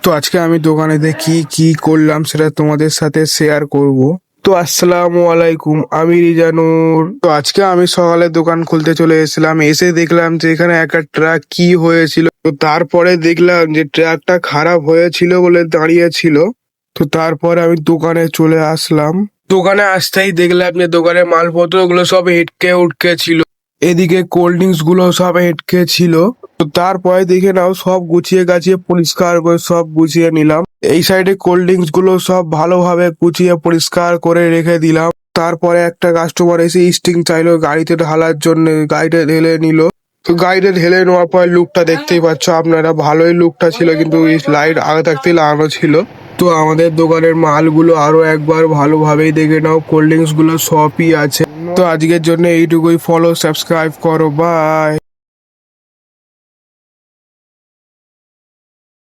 তো আজকে আমি দোকানেতে কি কি করলাম সেটা তোমাদের সাথে শেয়ার করব। তো আসসালামু আলাইকুম, আমি রিজানুর। তো আজকে আমি সকালে দোকান খুলতে চলে এসেছিলাম, এসে দেখলাম যে এখানে একটা ট্রাক কি হয়েছিল। তো তারপরে দেখলাম যে ট্রাকটা খারাপ হয়েছিল বলে দাঁড়িয়েছিল। তো তারপরে আমি দোকানে চলে আসলাম। দোকানে আসতেই দেখলাম যে দোকানের মালপত্রগুলো সব হেটকে উটকে ছিল, এদিকে কোল্ড ড্রিঙ্কস গুলো সব হেটকে ছিল। তো তারপরে দেখে নাও সব গুছিয়ে গাছিয়ে পরিষ্কার করে সব গুছিয়ে নিলাম। এই সাইডে কোল্ড ড্রিঙ্কস গুলো সব ভালোভাবে গুছিয়ে পরিষ্কার করে রেখে দিলাম। তারপরে একটা কাস্টমার এসে স্টিং চাইলো গাড়িতে ঢালার জন্য, গাড়িতে ঢেলে নিল। তো গাড়িতে ঢেলে নেওয়ার পর লুকটা দেখতেই পাচ্ছ আপনারা, ভালোই লুকটা ছিল, কিন্তু লাইট আগে থাকতেই লাগানো ছিল। তো আমাদের দোকানের মালগুলো আরো একবার ভালোভাবেই দেখে নাও, কোল্ড ড্রিঙ্কস গুলো সবই আছে। তো আজকের জন্য এইটুকুই, ফলো সাবস্ক্রাইব করো, বাই।